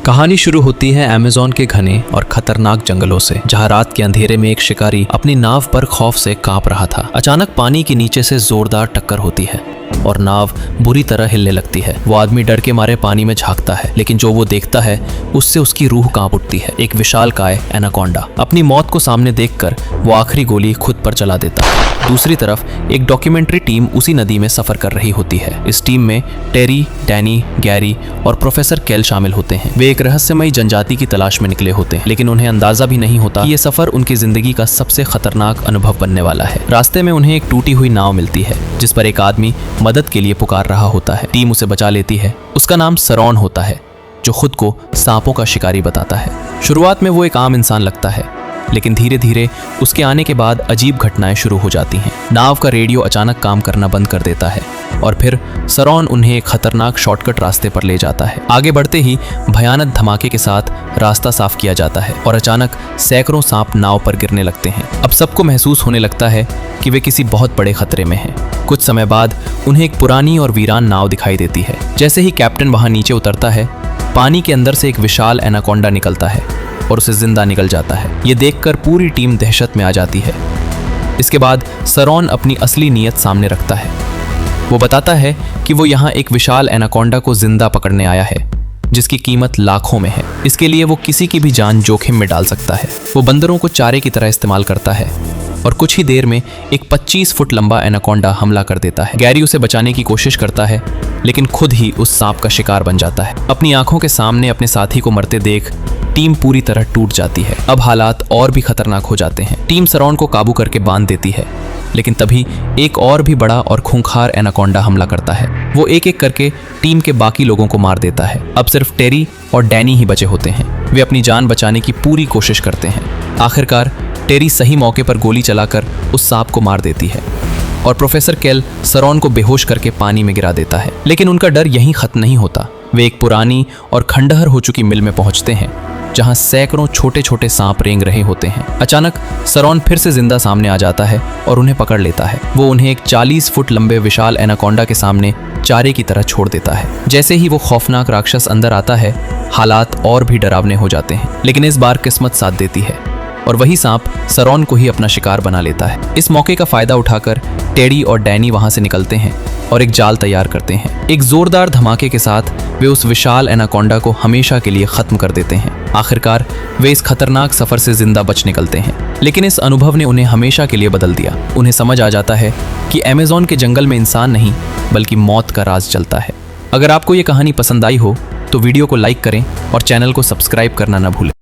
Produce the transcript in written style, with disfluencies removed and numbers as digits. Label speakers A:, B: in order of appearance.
A: कहानी शुरू होती है अमेज़न के घने और खतरनाक जंगलों से, जहां रात के अंधेरे में एक शिकारी अपनी नाव पर खौफ से कांप रहा था। अचानक पानी के नीचे से जोरदार टक्कर होती है और नाव बुरी तरह हिलने लगती है। वो आदमी डर के मारे पानी में झांकता है, लेकिन जो वो देखता है उससे उसकी रूह कांप उठती है। एक विशालकाय एनाकोंडा। अपनी मौत को सामने देखकर वो आखिरी गोली खुद पर चला देता है। दूसरी तरफ एक डॉक्यूमेंट्री टीम उसी नदी में सफर कर रही होती है। इस टीम में टेरी, डैनी, गैरी और प्रोफेसर केल शामिल होते हैं। वे एक रहस्यमयी जनजाति की तलाश में निकले होते हैं, लेकिन उन्हें अंदाजा भी नहीं होता कि ये सफर उनकी जिंदगी का सबसे खतरनाक अनुभव बनने वाला है। रास्ते में उन्हें एक टूटी हुई नाव मिलती है, जिस पर एक आदमी मदद के लिए पुकार रहा होता है। टीम उसे बचा लेती है। उसका नाम सरॉन होता है, जो खुद को सांपों का शिकारी बताता है। शुरुआत में वो एक आम इंसान लगता है, लेकिन धीरे धीरे उसके आने के बाद अजीब घटनाएं शुरू हो जाती हैं। नाव का रेडियो अचानक काम करना बंद कर देता है और फिर सरॉन उन्हें एक खतरनाक शॉर्टकट रास्ते पर ले जाता है। आगे बढ़ते ही भयानक धमाके के साथ रास्ता साफ किया जाता है और अचानक सैकड़ों सांप नाव पर गिरने लगते हैं। अब सबको महसूस होने लगता है कि वे किसी बहुत बड़े खतरे में हैं। कुछ समय बाद उन्हें एक पुरानी और वीरान नाव दिखाई देती है। जैसे ही कैप्टन वहां नीचे उतरता है, पानी के अंदर से एक विशाल एनाकोंडा निकलता है और उसे जिंदा निकल जाता है। ये देखकर पूरी टीम दहशत में आ जाती है। इसके बाद सरॉन अपनी असली नीयत सामने रखता है। वो बताता है कि वो यहाँ एक विशाल एनाकोंडा को जिंदा पकड़ने आया है, जिसकी कीमत लाखों में है। इसके लिए वो किसी की भी जान जोखिम में डाल सकता है। वो बंदरों को चारे की तरह इस्तेमाल करता है और कुछ ही देर में एक 25 फुट लंबा एनाकोंडा हमला कर देता है। गैरी उसे बचाने की कोशिश करता है, लेकिन खुद ही उस सांप का शिकार बन जाता है। अपनी आंखों के सामने अपने साथी को मरते देख टीम पूरी तरह टूट जाती है। अब हालात और भी खतरनाक हो जाते हैं। टीम सरॉन को काबू करके बांध देती है, लेकिन तभी एक और भी बड़ा और खूंखार एनाकोंडा हमला करता है। वो एक एक करके टीम के बाकी लोगों को मार देता है। अब सिर्फ टेरी और डैनी ही बचे होते हैं। वे अपनी जान बचाने की पूरी कोशिश करते हैं। आखिरकार टेरी सही मौके पर गोली चलाकर उस सांप को मार देती है और प्रोफेसर केल सरॉन को बेहोश करके पानी में गिरा देता है। लेकिन उनका डर यहीं खत्म नहीं होता। वे एक पुरानी और खंडहर हो चुकी मिल में पहुंचते हैं, जहां सैकड़ों छोटे छोटे सांप रेंग रहे होते हैं। अचानक सरॉन फिर से जिंदा सामने आ जाता है और उन्हें पकड़ लेता है। वो उन्हें एक 40 फुट लंबे विशाल एनाकोंडा के सामने चारे की तरह छोड़ देता है। जैसे ही वो खौफनाक राक्षस अंदर आता है, हालात और भी डरावने हो जाते हैं। लेकिन इस बार किस्मत साथ देती है और वही सांप सरॉन को ही अपना शिकार बना लेता है। इस मौके का फायदा उठाकर टेडी और डैनी वहां से निकलते हैं और एक जाल तैयार करते हैं। एक जोरदार धमाके के साथ वे उस विशाल एनाकोंडा को हमेशा के लिए खत्म कर देते हैं। आखिरकार वे इस खतरनाक सफर से जिंदा बच निकलते हैं। लेकिन इस अनुभव ने उन्हें हमेशा के लिए बदल दिया। उन्हें समझ आ जाता है कि अमेज़न के जंगल में इंसान नहीं, बल्कि मौत का राज चलता है। अगर आपको ये कहानी पसंद आई हो तो वीडियो को लाइक करें और चैनल को सब्सक्राइब करना न भूलें।